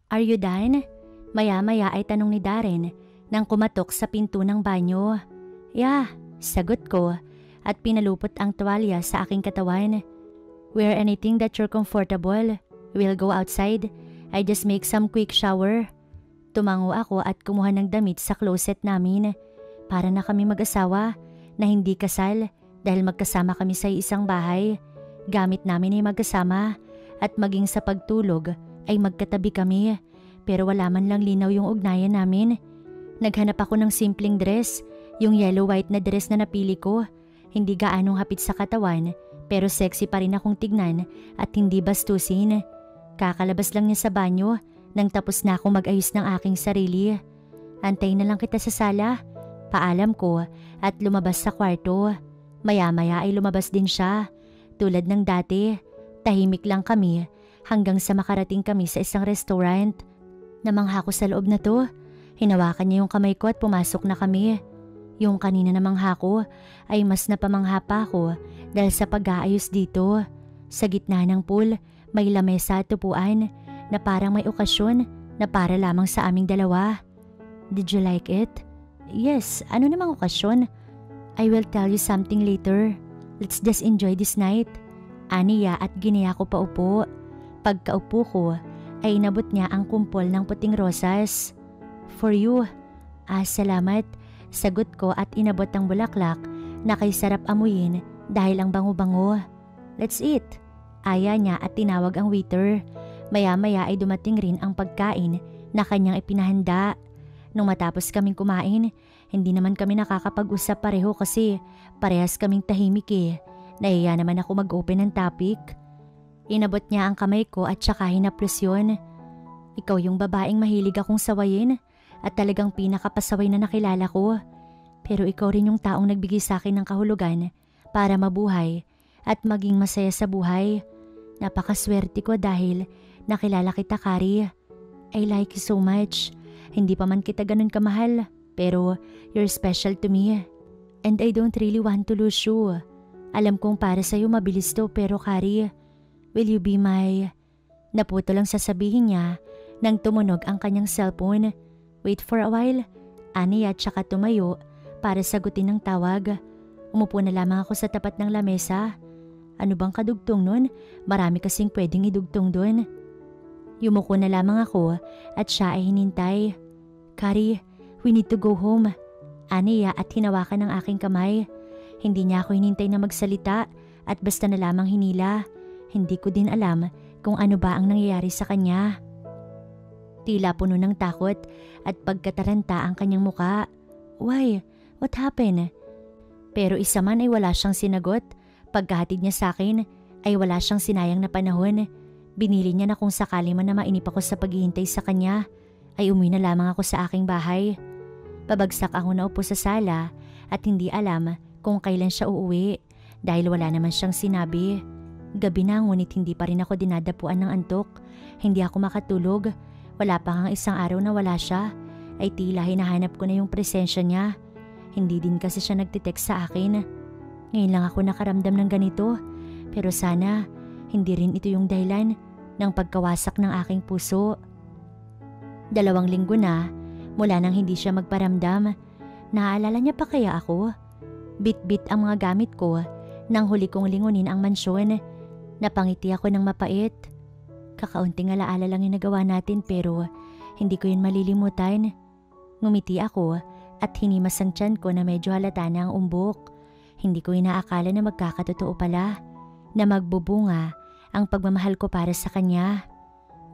Are you done? Maya-maya ay tanong ni Darren nang kumatok sa pinto ng banyo. Yeah, sagot ko at pinalupot ang tuwalya sa aking katawan. Wear anything that you're comfortable. We'll go outside. I just make some quick shower. Tumango ako at kumuha ng damit sa closet namin. Para na kami mag-asawa na hindi kasal dahil magkasama kami sa isang bahay. Gamit namin ay magkasama at maging sa pagtulog ay magkatabi kami. Pero wala man lang linaw yung ugnayan namin. Naghanap ako ng simpleng dress, yung yellow-white na dress na napili ko. Hindi gaanong hapit sa katawan pero sexy pa rin akong tignan at hindi bastusin. Kakalabas lang niya sa banyo nang tapos na akong mag-ayos ng aking sarili. Antayin na lang kita sa sala. Paalam ko at lumabas sa kwarto. Maya-maya ay lumabas din siya. Tulad ng dati, tahimik lang kami hanggang sa makarating kami sa isang restaurant. Namangha ko sa loob na to. Hinawakan niya yung kamay ko at pumasok na kami. Yung kanina namang hako ay mas napamangha pa ako dahil sa pag-aayos dito. Sa gitna ng pool, may lamesa at upuan na parang may okasyon na para lamang sa aming dalawa. Did you like it? Yes, ano namang okasyon? I will tell you something later. Let's just enjoy this night. Aniya at ginaya ko paupo. Pagkaupo ko ay inabot niya ang kumpol ng puting rosas. For you. Salamat. Sagot ko at inabot ang bulaklak na kay sarap amuyin dahil ang bango-bango. Let's eat. Aya niya at tinawag ang waiter. Maya-maya ay dumating rin ang pagkain na kanyang ipinahanda. Nung matapos kaming kumain, hindi naman kami nakakapag-usap pareho kasi parehas kaming tahimik eh. Nahiya naman ako mag-open ng topic. Inabot niya ang kamay ko at saka hinaplos yun. Ikaw yung babaeng mahilig akong sawayin at talagang pinakapasaway na nakilala ko. Pero ikaw rin yung taong nagbigay sa akin ng kahulugan para mabuhay at maging masaya sa buhay. Napakaswerte ko dahil nakilala kita, Kari. I like you so much. Hindi pa man kita ganun kamahal, pero you're special to me. And I don't really want to lose you. Alam kong para sa'yo mabilis to pero Kari, will you be my... Naputo lang sasabihin niya nang tumunog ang kanyang cellphone. Wait for a while. Aniya at saka tumayo para sagutin ang tawag. Umupo na lamang ako sa tapat ng lamesa. Ano bang kadugtong nun? Marami kasing pwedeng idugtong dun. Yumuko na lamang ako at siya ay hinintay. Kari, we need to go home. Aniya at hinawakan ng aking kamay. Hindi niya ako hinintay na magsalita at basta na lamang hinila. Hindi ko din alam kung ano ba ang nangyayari sa kanya. Tila puno ng takot at pagkataranta ang kanyang muka. Why? What happened? Pero isa man ay wala siyang sinagot. Pagkahatid niya sa akin ay wala siyang sinayang na panahon. Binili niya na kung sakali man na mainip ako sa paghihintay sa kanya, ay umuwi na lamang ako sa aking bahay. Pabagsak ako na upo sa sala at hindi alam kung kailan siya uuwi dahil wala naman siyang sinabi. Gabi na ngunit hindi pa rin ako dinadapuan ng antok. Hindi ako makatulog. Wala pa ngang isang araw na wala siya, ay tila hinahanap ko na yung presensya niya. Hindi din kasi siya nagtitext sa akin. Ngayon lang ako nakaramdam ng ganito, pero sana hindi rin ito yung dahilan ng pagkawasak ng aking puso. 2 linggo na mula nang hindi siya magparamdam. Naaalala niya pa kaya ako? Bit-bit ang mga gamit ko nang huli kong lingunin ang mansyon. Napangiti ako ng mapait. Kakaunting alaala lang yung nagawa natin pero hindi ko yun malilimutan. Ngumiti ako at hinimas ang tiyan ko na medyo halata na ang umbok. Hindi ko inaakala na magkakatotoo pala, na magbubunga ang pagmamahal ko para sa kanya.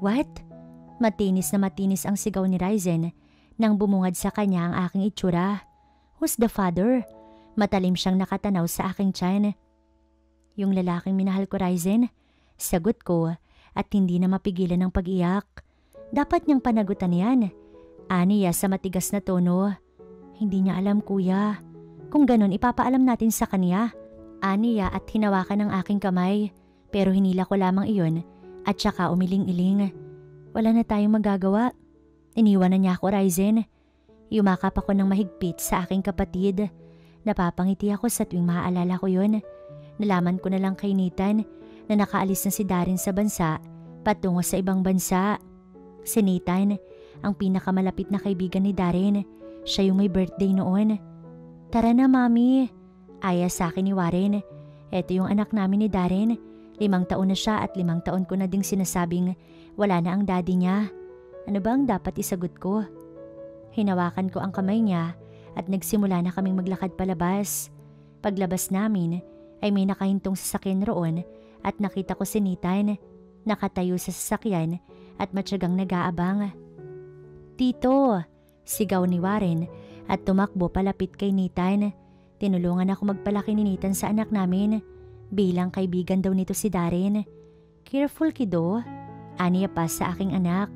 What? Matinis na matinis ang sigaw ni Ryzen nang bumungad sa kanya ang aking itsura. Who's the father? Matalim siyang nakatanaw sa aking tiyan. Yung lalaking minahal ko, Ryzen. Sagot ko at hindi na mapigilan ng pag-iyak. Dapat niyang panagutan yan. Aniya sa matigas na tono. Hindi niya alam, kuya. Kung ganun, ipapaalam natin sa kanya. Aniya at hinawakan ng aking kamay. Pero hinila ko lamang iyon at saka umiling-iling. Wala na tayong magagawa. Iniwan na niya ako, Ryzen. Yumakap ako ng mahigpit sa aking kapatid. Napapangiti ako sa tuwing maaalala ko yun. Nalaman ko na lang kay Nathan na nakaalis na si Darren sa bansa patungo sa ibang bansa. Si Nathan, ang pinakamalapit na kaibigan ni Darren. Siya yung may birthday noon. Tara na, Mami. Aya sa akin ni Warren. Ito yung anak namin ni Darren. 5 taon na siya at 5 taon ko na ding sinasabing wala na ang daddy niya. Ano ba ang dapat isagot ko? Hinawakan ko ang kamay niya at nagsimula na kaming maglakad palabas. Paglabas namin ay may nakahintong sasakyan roon at nakita ko si Nathan. Nakatayo sa sasakyan at matyagang nag-aabang. Tito! Sigaw ni Warren at tumakbo palapit kay Nathan. Tinulungan ako magpalaki ni Nathan sa anak namin. Bilang kaibigan daw nito si Darren. Careful, kiddo. Aniya pa sa aking anak.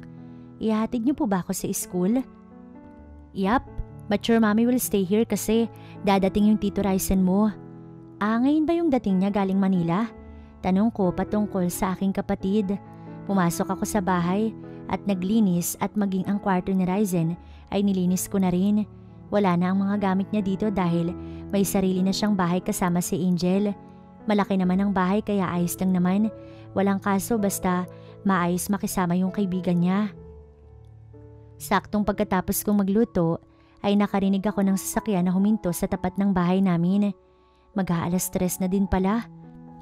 Ihatid niyo po ba ako sa school? Yup, but your mommy will stay here kasi dadating yung Tito Ryzen mo. Ngayon ba yung dating niya galing Manila? Tanong ko patungkol sa aking kapatid. Pumasok ako sa bahay at naglinis at maging ang kwarto ni Ryzen ay nilinis ko na rin. Wala na ang mga gamit niya dito dahil may sarili na siyang bahay kasama si Angel. Malaki naman ang bahay kaya ayos lang naman. Walang kaso basta maayos makisama yung kaibigan niya. Saktong pagkatapos kong magluto ay nakarinig ako ng sasakyan na huminto sa tapat ng bahay namin. Mag-aalas 3 na din pala.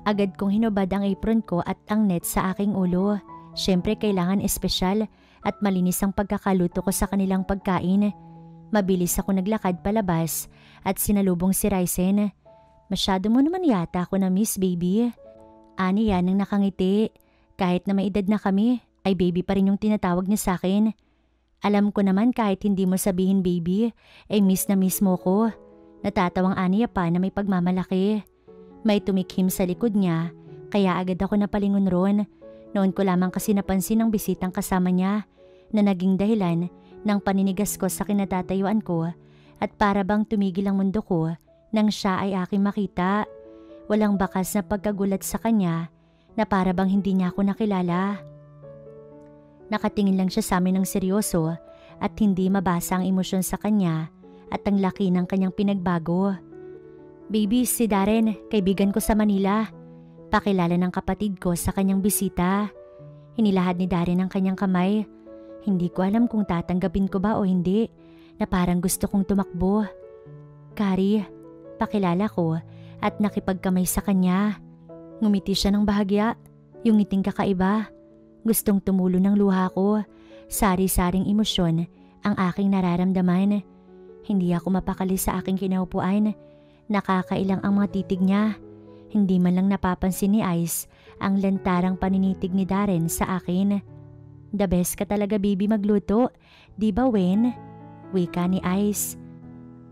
Agad kong hinubad ang apron ko at ang net sa aking ulo. Siyempre kailangan espesyal at malinis ang pagkakaluto ko sa kanilang pagkain. Mabilis ako naglakad palabas at sinalubong si Ryzen. Masyado mo naman yata ako na miss, baby. Ani yan ang nakangiti. Kahit na may edad na kami, ay baby pa rin yung tinatawag niya sa akin. Alam ko naman kahit hindi mo sabihin baby, ay miss na miss mo ko. Natatawang Aniya pa na may pagmamalaki. May tumikhim sa likod niya, kaya agad ako napalingon ron. Noon ko lamang kasi napansin ang bisitang kasama niya na naging dahilan ng paninigas ko sa kinatatayuan ko at para bang tumigil ang mundo ko nang siya ay aking makita. Walang bakas na pagkagulat sa kanya na para bang hindi niya ako nakilala. Nakatingin lang siya sa amin ng seryoso at hindi mabasa ang emosyon sa kanya at ang laki ng kanyang pinagbago. Baby, si Darren, kaibigan ko sa Manila. Pakilala ng kapatid ko sa kanyang bisita. Hinilahad ni Darren ang kanyang kamay. Hindi ko alam kung tatanggapin ko ba o hindi, na parang gusto kong tumakbo. Kari, pakilala ko at nakipagkamay sa kanya. Ngumiti siya ng bahagya, yung ngiting kakaiba. Gustong tumulo ng luha ko. Sari-saring emosyon ang aking nararamdaman. Hindi ako mapakali sa aking kinaupuan. Nakakailang ang mga titig niya. Hindi man lang napapansin ni Ice ang lantarang paninitig ni Darren sa akin. The best ka talaga baby magluto, di ba Wen? Wika ni Ice.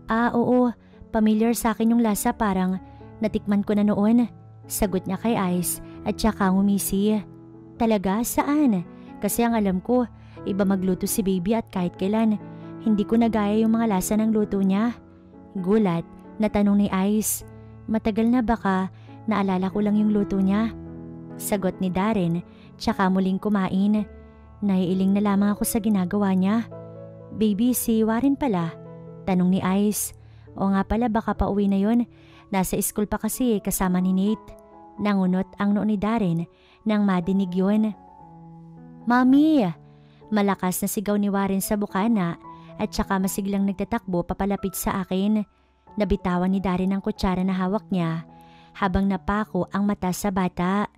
Oo, familiar sa akin yung lasa, parang natikman ko na noon. Sagot niya kay Ice at saka ngumisi. Talaga? Saan? Kasi ang alam ko, iba magluto si baby at kahit kailan, hindi ko nagaya yung mga lasa ng luto niya. Gulat na tanong ni Ice. Matagal na baka naalala ko lang yung luto niya. Sagot ni Darren, tsaka muling kumain. Naiiling na lamang ako sa ginagawa niya. Baby, si Warren pala. Tanong ni Ice. O nga pala, baka pa uwi na yon. Nasa school pa kasi kasama ni Nate. Nangunot ang noo ni Darren nang madinig yon. Mami! Malakas na sigaw ni Warren sa bukana at tsaka masiglang nagtatakbo papalapit sa akin. Nabitawan ni Darren ang kutsara na hawak niya habang napako ang mata sa bata.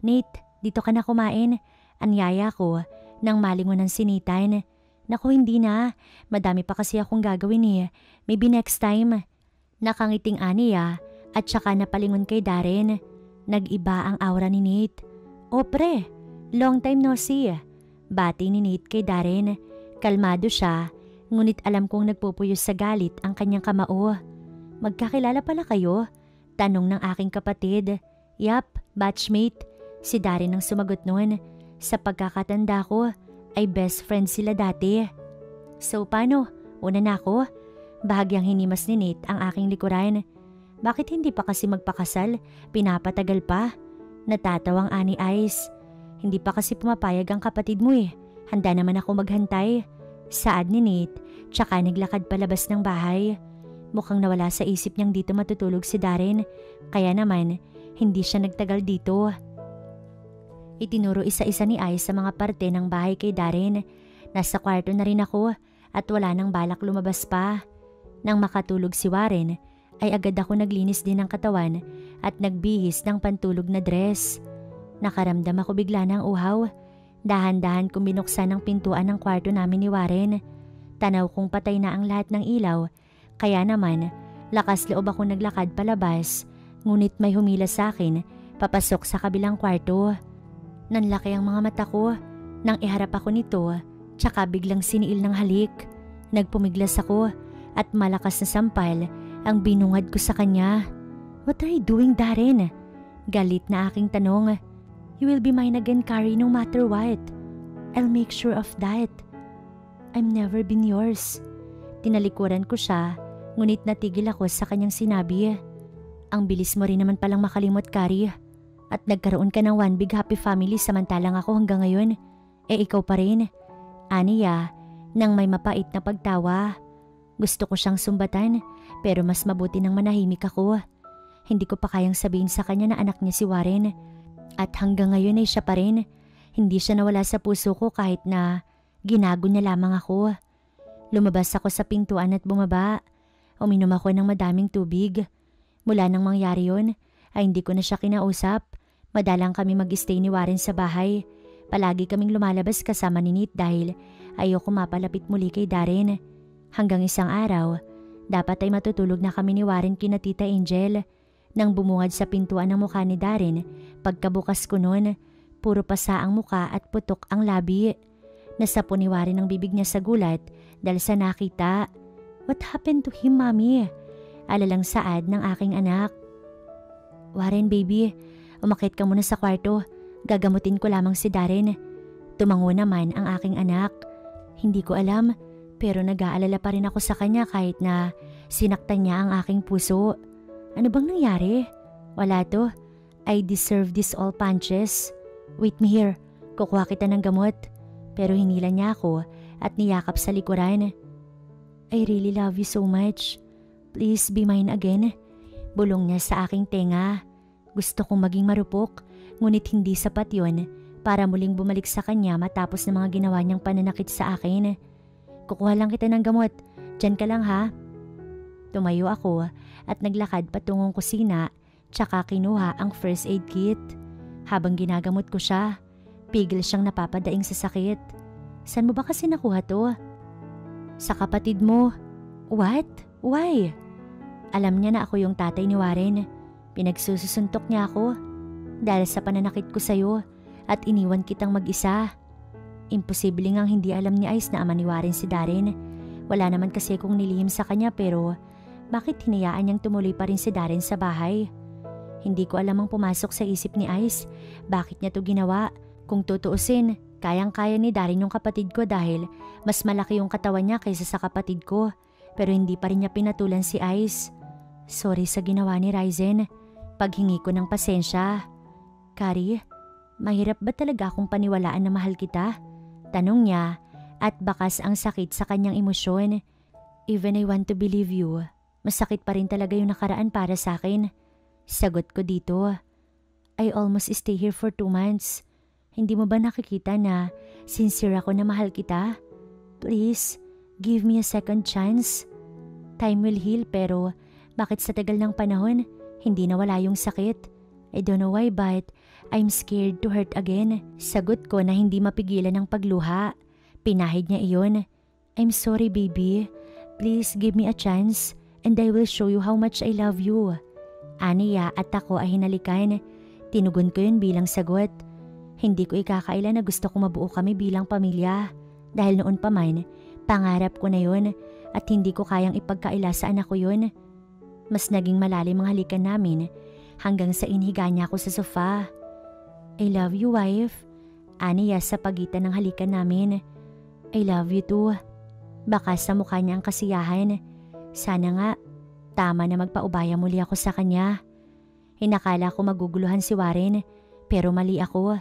Nate, dito ka na kumain. Anyaya ko nang malingunan si Nathan. Naku, hindi na. Madami pa kasi akong gagawin eh. Maybe next time. Nakangiting Aniya at saka napalingon kay Darren. Nag-iba ang aura ni Nate. O pre, long time no see. Bati ni Nate kay Darren. Kalmado siya, ngunit alam kong nagpupuyos sa galit ang kanyang kamao. Magkakilala pala kayo? Tanong ng aking kapatid. Yap, batchmate. Si Darren ang sumagot noon. Sa pagkakatanda ko, ay best friend sila dati. So paano? Una na ako? Bahagyang hinimas ni Nate ang aking likuran. Bakit hindi pa kasi magpakasal? Pinapatagal pa? Natatawang ani Ice. Hindi pa kasi pumapayag ang kapatid mo eh. Handa naman ako maghantay. Saad ni Nate, tsaka naglakad palabas ng bahay. Mukhang nawala sa isip niyang dito matutulog si Darren. Kaya naman, hindi siya nagtagal dito. Itinuro isa-isa ni Ice sa mga parte ng bahay kay Darren Nasa kwarto na rin ako at wala nang balak lumabas pa. Nang makatulog si Warren ay agad ako naglinis din ng katawan at nagbihis ng pantulog na dress. Nakaramdam ako bigla ng uhaw. Dahan-dahan kong binuksan ang pintuan ng kwarto namin ni Warren. Tanaw kong patay na ang lahat ng ilaw, kaya naman lakas loob ako naglakad palabas, ngunit may humila sa akin papasok sa kabilang kwarto. Nanlaki ang mga mata ko nang iharap ako nito, tsaka biglang siniil ng halik. Nagpumiglas ako at malakas na sampal ang binungad ko sa kanya. "What are you doing, Darren?" Galit na aking tanong. "You will be mine again, Carrie, no matter what. I'll make sure of that. I've never been yours." Tinalikuran ko siya, ngunit natigil ako sa kanyang sinabi. "Ang bilis mo rin naman palang makalimot, Carrie. At nagkaroon ka ng one big happy family samantalang ako hanggang ngayon. Ikaw pa rin." Aniya, nang may mapait na pagtawa. Gusto ko siyang sumbatan, pero mas mabuti nang manahimik ako. Hindi ko pa kayang sabihin sa kanya na anak niya si Warren. At hanggang ngayon ay siya pa rin. Hindi siya nawala sa puso ko kahit na ginago niya lamang ako. Lumabas ako sa pintuan at bumaba. Uminom ako ng madaming tubig. Mula nang mangyari yun, ay hindi ko na siya kinausap. Madalang kami mag-stay ni Warren sa bahay. Palagi kaming lumalabas kasama ni Nate dahil ayoko mapalapit muli kay Darren. Hanggang isang araw, dapat ay matutulog na kami ni Warren kina Tita Angel. Nang bumungad sa pintuan ng mukha ni Darren, pagkabukas ko noon, puro pasa ang muka at putok ang labi. Nasapo ni Warren ang bibig niya sa gulat dahil sa nakita. "What happened to him, Mommy?" Alalang saad ng aking anak. "Warren, baby, umakyat ka muna sa kwarto. Gagamutin ko lamang si Darren." Tumango naman ang aking anak. Hindi ko alam, pero nag-aalala pa rin ako sa kanya kahit na sinaktan niya ang aking puso. Ano bang nangyari? Wala to. I deserve this all punches. "Wait me here. Kukuha kita ng gamot." Pero hinila niya ako at niyakap sa likuran. "I really love you so much. Please be mine again." Bulong niya sa aking tenga. Gusto kong maging marupok, ngunit hindi sapat yon para muling bumalik sa kanya matapos ng mga ginawa niyang pananakit sa akin. "Kukuha lang kita ng gamot. Diyan ka lang, ha?" Tumayo ako at naglakad patungong kusina, tsaka kinuha ang first aid kit. Habang ginagamot ko siya, pigil siyang napapadaing sa sakit. "Saan mo ba kasi nakuha to?" "Sa kapatid mo." "What? Why?" Alam niya na ako yung tatay ni Warren. Pinagsusuntok niya ako dahil sa pananakit ko sa'yo at iniwan kitang mag-isa. Imposible ngang hindi alam ni Ice na ama ni Warren si Darren. Wala naman kasi kong nilihim sa kanya, pero bakit hinayaan niyang tumuloy pa rin si Darren sa bahay? Hindi ko alam ang pumasok sa isip ni Ice. Bakit niya to ginawa? Kung tutuusin, kayang-kaya ni Darren yung kapatid ko dahil mas malaki yung katawan niya kaysa sa kapatid ko. Pero hindi pa rin niya pinatulan si Ice. Sorry sa ginawa ni Ryzen. Paghingi ko ng pasensya. "Carrie, mahirap ba talaga akong paniwalaan na mahal kita?" Tanong niya at bakas ang sakit sa kanyang emosyon. "Even I want to believe you, masakit pa rin talaga yung nakaraan para sa akin." Sagot ko dito. "I almost stay here for 2 months. Hindi mo ba nakikita na sincere ako na mahal kita? Please, give me a second chance. Time will heal, pero bakit sa tagal ng panahon, hindi nawala yung sakit? I don't know why, but I'm scared to hurt again." Sagot ko na hindi mapigilan ng pagluha. Pinahid niya iyon. "I'm sorry, baby. Please give me a chance and I will show you how much I love you." Aniya at ako ay hinalikan. Tinugon ko yun bilang sagot. Hindi ko ikakaila na gusto ko mabuo kami bilang pamilya. Dahil noon pa man, pangarap ko na yun at hindi ko kayang ipagkaila sa anak ko yun. Mas naging malalim ang halikan namin hanggang sa inhiga niya ako sa sofa. "I love you, wife." Aniya sa pagitan ng halikan namin. "I love you too." Baka sa mukha niya ang kasiyahan. Sana nga, tama na magpaubaya muli ako sa kanya. Hinakala ko maguguluhan si Warren, pero mali ako.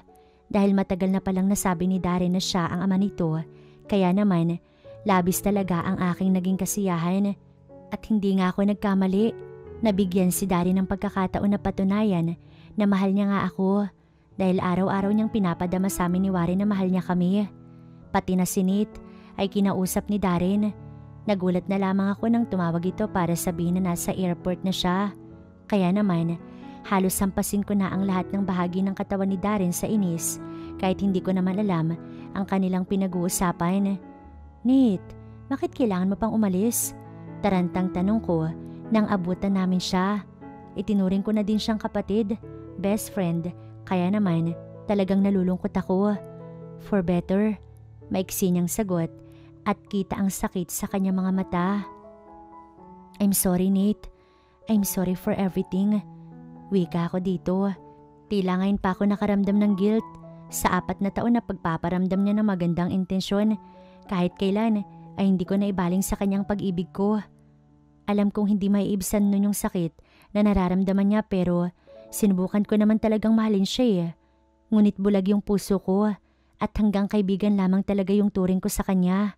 Dahil matagal na palang nasabi ni Darren na siya ang ama nito, kaya naman, labis talaga ang aking naging kasiyahan. At hindi nga ako nagkamali. Nabigyan si Darren ng pagkakataon na patunayan na mahal niya nga ako. Dahil araw-araw niyang pinapadama sa amin ni Warren na mahal niya kami. Pati na si Nate ay kinausap ni Darren. Nagulat na lamang ako nang tumawag ito para sabihin na nasa airport na siya. Kaya naman, halos sampasin ko na ang lahat ng bahagi ng katawan ni Darren sa inis kahit hindi ko naman alam ang kanilang pinag-uusapan. Nate, bakit kailangan mo pang umalis? Tarantang tanong ko nang abutan namin siya. Itinuring ko na din siyang kapatid, best friend, kaya naman talagang nalulungkot ako. For better, maiksi niyang sagot at kita ang sakit sa kanyang mga mata. I'm sorry, Nate. I'm sorry for everything. Wika ako dito. Tila ngayon pa ako nakaramdam ng guilt sa 4 na taon na pagpaparamdam niya ng magandang intensyon. Kahit kailan ay hindi ko na ibaling sa kanyang pag-ibig ko. Alam kong hindi maiibsan nun yung sakit na nararamdaman niya pero sinubukan ko naman talagang mahalin siya eh. Ngunit bulag yung puso ko at hanggang kaibigan lamang talaga yung turing ko sa kanya.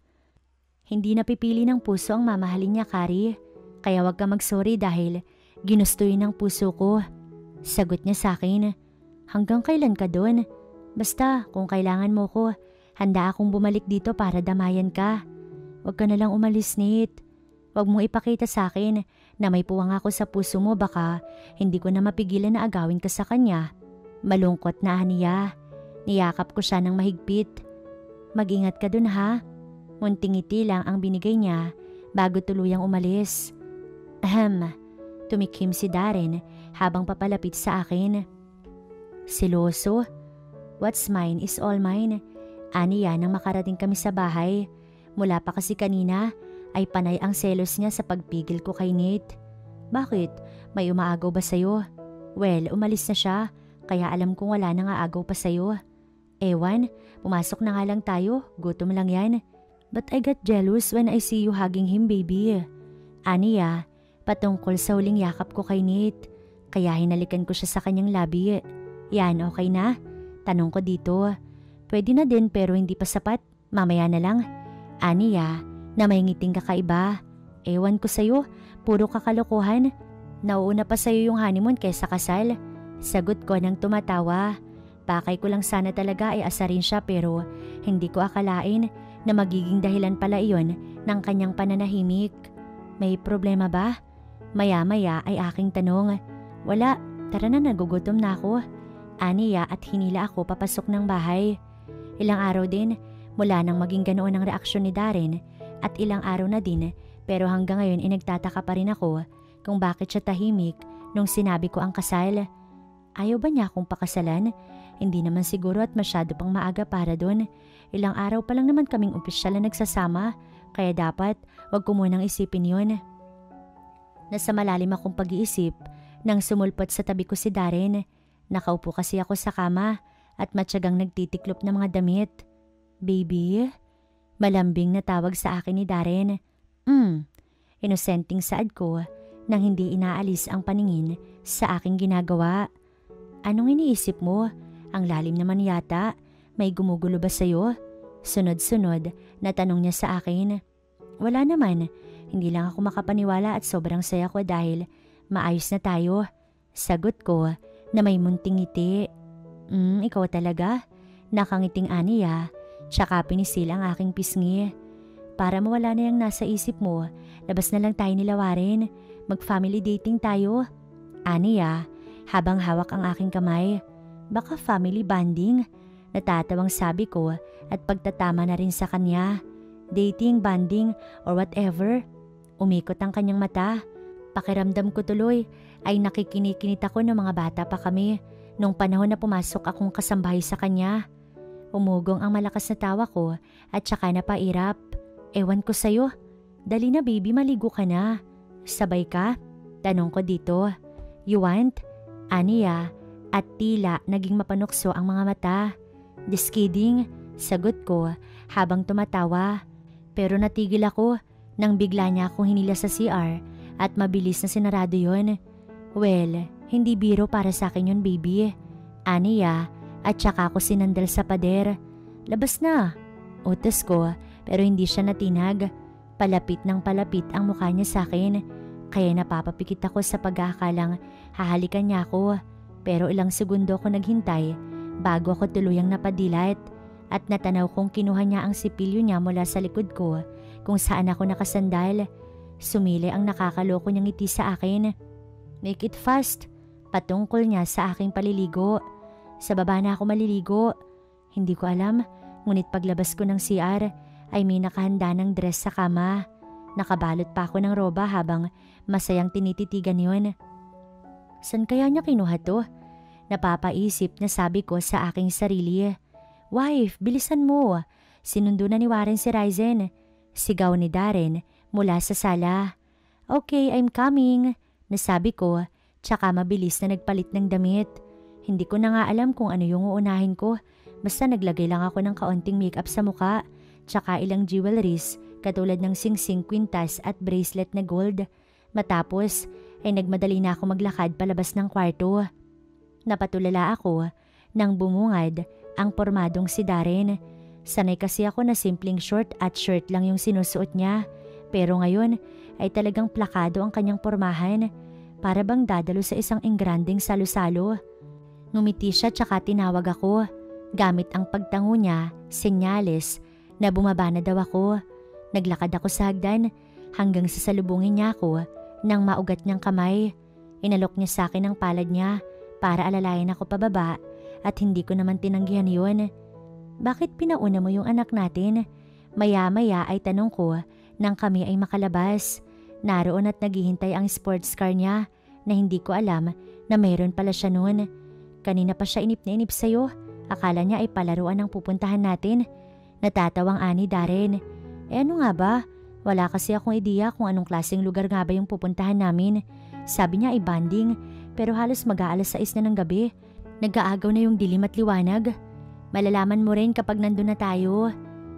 Hindi napipili ng puso ang mamahalin niya, Kari. Kaya wag ka mag-sorry dahil ginusto yun ng puso ko. Sagot niya sa akin. Hanggang kailan ka doon? Basta kung kailangan mo ko, handa akong bumalik dito para damayan ka. Wag ka na lang umalis, Nate. Wag mong ipakita sa akin na may puwang ako sa puso mo, baka hindi ko na mapigilan na agawin ka sa kanya. Malungkot na aniya. Niyakap ko siya ng mahigpit. Mag-ingat ka dun ha. Munting ngiti lang ang binigay niya bago tuluyang umalis. Tumikhim si Darren habang papalapit sa akin. Siloso? What's mine is all mine. Aniya nang makarating kami sa bahay. Mula pa kasi kanina ay panay ang selos niya sa pagpigil ko kay Nate. Bakit? May umaagaw ba sa'yo? Well, umalis na siya, kaya alam kong wala nang aagaw pa sa'yo. Ewan, pumasok na nga lang tayo, gutom lang yan. But I got jealous when I see you hugging him, baby. Aniya, patungkol sa huling yakap ko kay Nate, kaya hinalikan ko siya sa kanyang labi. Yan, okay na? Tanong ko dito. Pwede na din pero hindi pa sapat, mamaya na lang. Aniya, na may ngiting kakaiba. Ewan ko sa'yo, puro kakalokohan. Nauuna pa sa'yo yung honeymoon kaysa kasal. Sagot ko nang tumatawa. Pakay ko lang sana talaga ay asarin siya pero hindi ko akalain na magiging dahilan pala iyon ng kanyang pananahimik. May problema ba? Maya-maya ay aking tanong. Wala, tara na, nagugutom na ako. Aniya at hinila ako papasok ng bahay. Ilang araw din mula nang maging ganoon ang reaksyon ni Darren at ilang araw na din pero hanggang ngayon nagtataka pa rin ako kung bakit siya tahimik nung sinabi ko ang kasal. Ayaw ba niya akong pakasalan? Hindi naman siguro at masyado pang maaga para doon. Ilang araw pa lang naman kaming opisyal na nagsasama kaya dapat wag ko munang isipin yun. Nasa malalim akong pag-iisip nang sumulpot sa tabi ko si Darren. Nakaupo kasi ako sa kama at matyagang nagtitiklop ng mga damit. Baby? Malambing na tawag sa akin ni Darren. Inosenteng saad ko nang hindi inaalis ang paningin sa aking ginagawa. Anong iniisip mo? Ang lalim naman yata. May gumugulo ba sa'yo? Sunod-sunod na tanong niya sa akin. Wala naman. Hindi lang ako makapaniwala at sobrang saya ko dahil maayos na tayo. Sagot ko na may munting ngiti. Ikaw talaga? Nakangiting Aniya. Tsaka pinisil ang aking pisngi. Para mawala na yung nasa isip mo, labas na lang tayo nilawarin. Mag-family dating tayo. Aniya, habang hawak ang aking kamay. Baka family bonding? Natatawang sabi ko at pagtatama na rin sa kanya. Dating, bonding, or whatever. Umikot ang kanyang mata. Pakiramdam ko tuloy ay nakikinikinit ako ng mga bata pa kami nung panahon na pumasok akong kasambahay sa kanya. Umugong ang malakas na tawa ko at saka napairap. Ewan ko sa'yo. Dali na baby, maligo ka na. Sabay ka? Tanong ko dito. You want? Aniya at tila naging mapanukso ang mga mata. Just kidding, sagot ko habang tumatawa. Pero natigil ako nang bigla niya akong hinila sa CR at mabilis na sinarado yon. Well, hindi biro para sa akin yun baby. Aniya at saka ako sinandal sa pader. Labas na. Utos ko pero hindi siya natinag. Palapit ng palapit ang mukha niya sa akin. Kaya napapapikit ako sa pag-aakalang hahalikan niya ako. Pero ilang segundo ako naghintay bago ako tuluyang napadilat. at natanaw kong kinuha niya ang sipilyo niya mula sa likod ko kung saan ako nakasandal. Sumili ang nakakaloko niyang ngiti sa akin. Make it fast, patungkol niya sa aking paliligo. Sa baba na ako maliligo. Hindi ko alam, ngunit paglabas ko ng CR ay may nakahanda ng dress sa kama. Nakabalot pa ako ng roba habang masayang tinititigan yun. San kaya niya kinuha to? Napapaisip na sabi ko sa aking sarili. Wife, bilisan mo. Sinundo na ni Warren si Ryzen. Sigaw ni Darren mula sa sala. Okay, I'm coming. Nasabi ko, tsaka mabilis na nagpalit ng damit. Hindi ko na nga alam kung ano yung uunahin ko. Basta naglagay lang ako ng kaunting makeup sa muka, tsaka ilang jewelries katulad ng singsing, kwintas at bracelet na gold. Matapos ay nagmadali na ako maglakad palabas ng kwarto. Napatulala ako nang bumungad ang pormadong si Darren. Sanay kasi ako na simpleng short at shirt lang yung sinusuot niya. Pero ngayon ay talagang plakado ang kanyang pormahan. Para bang dadalo sa isang engranding salo-salo. Ngumiti siya tsaka tinawag ako. Gamit ang pagtango niya, senyales na bumaba na daw ako. Naglakad ako sa hagdan hanggang sa salubungin niya ako nang maugat niyang kamay. Inalok niya sa akin ang palad niya para alalayan ako pababa. At hindi ko naman tinanggihan yun. Bakit pinauna mo yung anak natin? Maya-maya ay tanong ko nang kami ay makalabas. Naroon at naghihintay ang sports car niya na hindi ko alam na mayroon pala siya noon. Kanina pa siya inip na inip sa'yo. Akala niya ay palaruan ang pupuntahan natin. Natatawang ani Darren. Ano nga ba? Wala kasi akong ideya kung anong klaseng lugar nga ba yung pupuntahan namin. Sabi niya ay banding pero halos mag-aalas 6 na ng gabi. Nag-aagaw na yung dilim at liwanag. Malalaman mo rin kapag nandun na tayo.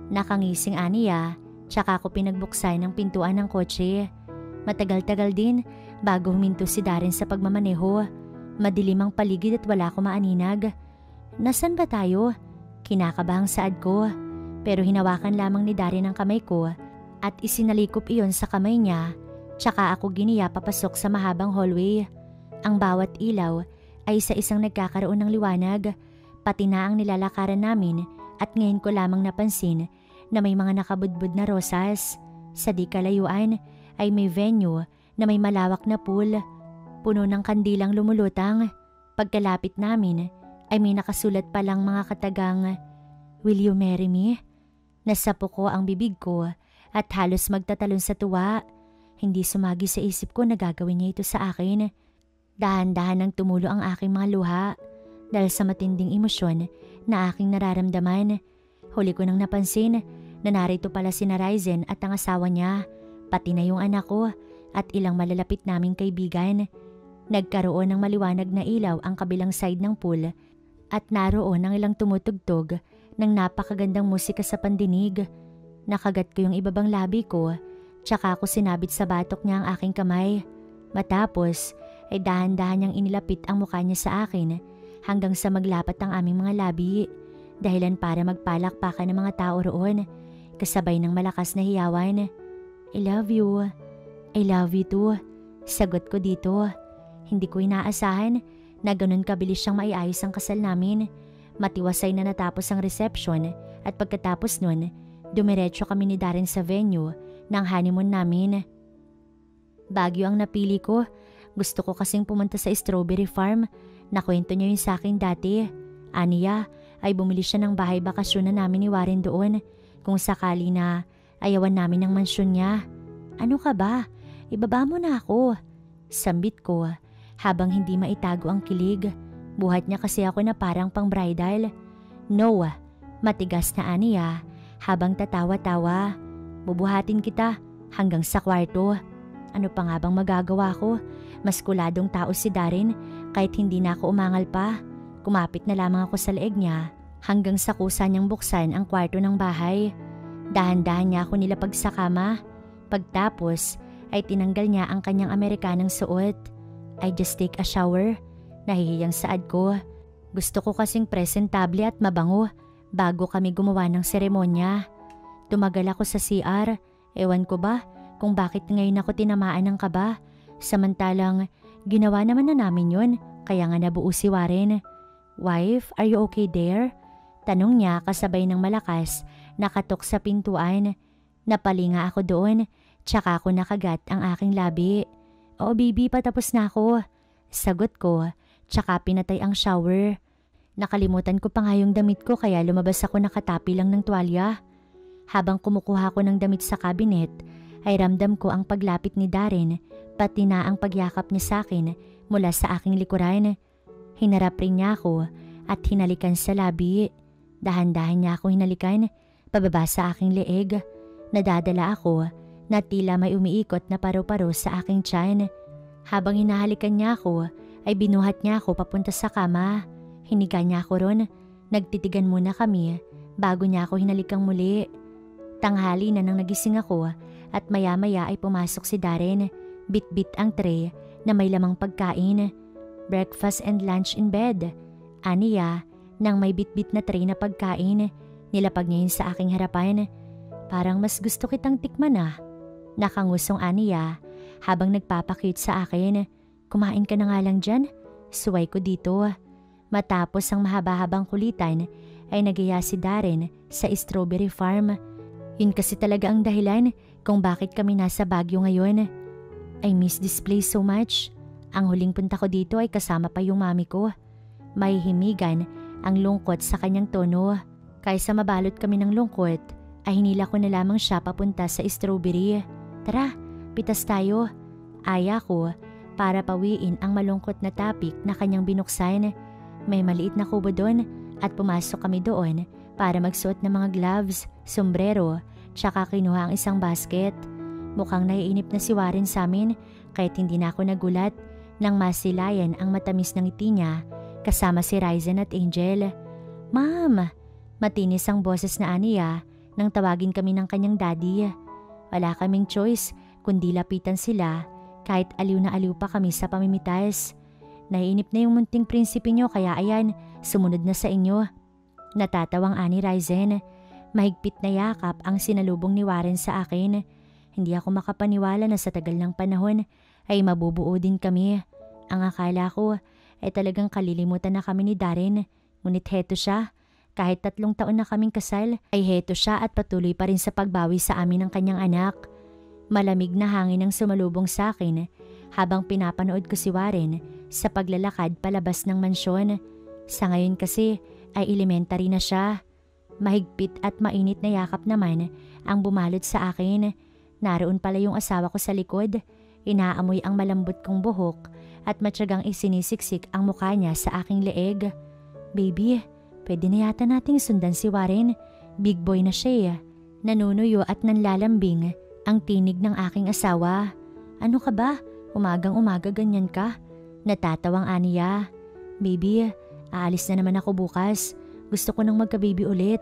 Nakangising aniya, tsaka ako pinagbuksan ng pintuan ng kotse. Matagal-tagal din bago huminto si Darren sa pagmamaneho. Madilim ang paligid at wala ko maaninag. Nasaan ba tayo? Kinakabahang saad ko. Pero hinawakan lamang ni Darren ang kamay ko at isinalikop iyon sa kamay niya. Tsaka ako giniya papasok sa mahabang hallway. Ang bawat ilaw ay sa isang nagkakaroon ng liwanag, pati na ang nilalakaran namin at ngayon ko lamang napansin na may mga nakabudbud na rosas. Sa di kalayuan ay may venue na may malawak na pool, puno ng kandilang lumulutang. Pagkalapit namin ay may nakasulat palang mga katagang, "Will you marry me?" Nasapo ko ang bibig ko at halos magtatalon sa tuwa. Hindi sumagi sa isip ko na gagawin niya ito sa akin. Dahan-dahan nang tumulo ang aking mga luha dahil sa matinding emosyon na aking nararamdaman. Huli ko nang napansin na narito pala si Ryzen at ang asawa niya, pati na yung anak ko at ilang malalapit naming kaibigan. Nagkaroon ng maliwanag na ilaw ang kabilang side ng pool at naroon ang ilang tumutugtog ng napakagandang musika sa pandinig. Nakagat ko yung ibabang labi ko, tsaka ako sinabit sa batok niya ang aking kamay. Matapos ay dahan-dahan niyang inilapit ang mukha niya sa akin hanggang sa maglapat ang aming mga labi, dahilan para magpalakpakan ng mga tao roon, kasabay ng malakas na hiyawan. I love you. I love you too. Sagot ko dito. Hindi ko inaasahan na ganun kabilis siyang maiayos ang kasal namin. Matiwasay na natapos ang reception at pagkatapos nun, dumiretso kami ni Darren sa venue ng honeymoon namin. Baguio ang napili ko. Gusto ko kasing pumunta sa strawberry farm. Nakwento niya yun sa akin dati. Aniya ay bumili siya ng bahay bakasyon na namin ni Warren doon kung sakali na ayawan namin ng mansyon niya. Ano ka ba? Ibaba mo na ako. Sambit ko habang hindi maitago ang kilig. Buhat niya kasi ako na parang pang bridal. No, matigas na aniya habang tatawa-tawa. Bubuhatin kita hanggang sa kwarto. Ano pa nga bang magagawa ko? Maskuladong tao si Darren kahit hindi na ako umangal pa. Kumapit na lamang ako sa leeg niya hanggang sa kusa niyang buksan ang kwarto ng bahay. Dahan-dahan niya ako nilapag sa kama. Pagtapos ay tinanggal niya ang kanyang Amerikanang suot. I just take a shower. Nahihiyang saad ko. Gusto ko kasing presentable at mabango bago kami gumawa ng seremonya. Tumagal ako sa CR. Ewan ko ba kung bakit ngayon ako tinamaan ng kaba. Samantalang ginawa naman na namin yun, kaya nga nabuo si Warren. Wife, are you okay there? Tanong niya kasabay ng malakas nakatok sa pintuan. Napalinga ako doon, tsaka ako nakagat ang aking labi. Oo baby, patapos na ako. Sagot ko, tsaka pinatay ang shower. Nakalimutan ko pa nga yung damit ko kaya lumabas ako nakatapi lang ng tuwalya. Habang kumukuha ko ng damit sa cabinet, ay ramdam ko ang paglapit ni Darren, pati na ang pagyakap niya sa akin mula sa aking likuran. Hinarap rin niya ako at hinalikan sa labi. Dahan-dahan niya ako hinalikan, pababa sa aking leeg. Nadadala ako na tila may umiikot na paro-paro sa aking tiyan. Habang hinahalikan niya ako, ay binuhat niya ako papunta sa kama. Hiniga niya ako ron. Nagtitigan muna kami bago niya ako hinalikang muli. Tanghali na nang nagising ako at maya-maya ay pumasok si Darren. Bit-bit ang tray na may lamang pagkain. Breakfast and lunch in bed. Aniya, nang may bit-bit na tray na pagkain, nilapag niya yun sa aking harapan. Parang mas gusto kitang tikman ah. Nakangusong aniya habang nagpapakute sa akin. Kumain ka na nga lang dyan. Suway ko dito. Matapos ang mahaba-habang kulitan ay nagaya si Darren sa strawberry farm. Yun kasi talaga ang dahilan kung bakit kami nasa Baguio ngayon. I miss this place so much. Ang huling punta ko dito ay kasama pa yung mami ko. May himigan ang lungkot sa kanyang tono. Kaysa mabalot kami ng lungkot, ay hinila ko na lamang siya papunta sa strawberry. Tara, pitas tayo. Aya ko para pawiin ang malungkot na topic na kanyang binuksan. May maliit na kubo doon at pumasok kami doon para magsuot ng mga gloves, sombrero, tsaka kinuha ang isang basket. Mukhang naiinip na si Warren sa amin kahit hindi na ako nagulat nang masilayan ang matamis ng ngiti niya kasama si Ryzen at Angel. Ma'am! Matinis ang boses na aniya nang tawagin kami ng kanyang daddy. Wala kaming choice kundi lapitan sila kahit aliw na aliw pa kami sa pamimitas. Naiinip na yung munting prinsipe nyo kaya ayan, sumunod na sa inyo. Natatawang ani Ryzen. Mahigpit na yakap ang sinalubong ni Warren sa akin. Hindi ako makapaniwala na sa tagal ng panahon ay mabubuo din kami. Ang akala ko ay talagang kalilimutan na kami ni Darren. Ngunit heto siya. Kahit 3 taon na kaming kasal ay heto siya at patuloy pa rin sa pagbawi sa amin ng kanyang anak. Malamig na hangin ang sumalubong sa akin habang pinapanood ko si Warren sa paglalakad palabas ng mansyon. Sa ngayon kasi ay elementary na siya. Mahigpit at mainit na yakap naman ang bumalot sa akin. Naroon pala yung asawa ko sa likod. Inaamoy ang malambot kong buhok at matyagang isinisiksik ang mukha niya sa aking leeg. Baby, pwede na yata nating sundan si Warren. Big boy na siya. Nanunuyo at nanlalambing ang tinig ng aking asawa. Ano ka ba? Umagang-umaga ganyan ka? Natatawang aniya. Baby, aalis na naman ako bukas. Gusto ko nang magka-baby ulit.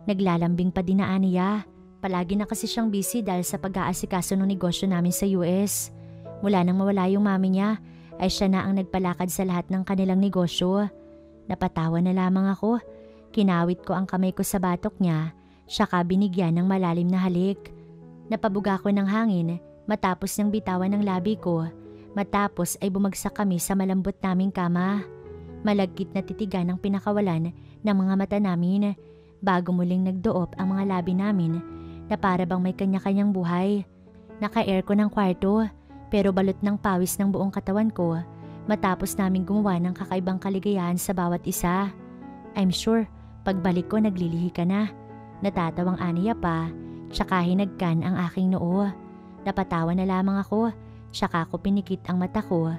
Naglalambing pa din na aniya. Palagi na kasi siyang busy dahil sa pag-aasikaso ng negosyo namin sa US. Mula nang mawala yung mami niya, ay siya na ang nagpalakad sa lahat ng kanilang negosyo. Napatawa na lamang ako. Kinawit ko ang kamay ko sa batok niya, saka binigyan ng malalim na halik. Napabuga ko ng hangin matapos niyang bitawan ng labi ko. Matapos ay bumagsak kami sa malambot naming kama. Malagkit na titigan ang pinakawalan ng mga mata namin bago muling nagdoop ang mga labi namin na para bang may kanya-kanyang buhay. Naka-aircon ang kwarto pero balot ng pawis ng buong katawan ko matapos namin gumawa ng kakaibang kaligayahan sa bawat isa. I'm sure pagbalik ko naglilihi ka na. Natatawang aniya pa, tsaka hinagkan ang aking noo. Napatawa na lamang ako, tsaka ko pinikit ang mata ko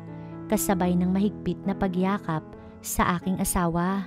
kasabay ng mahigpit na pagyakap sa aking asawa.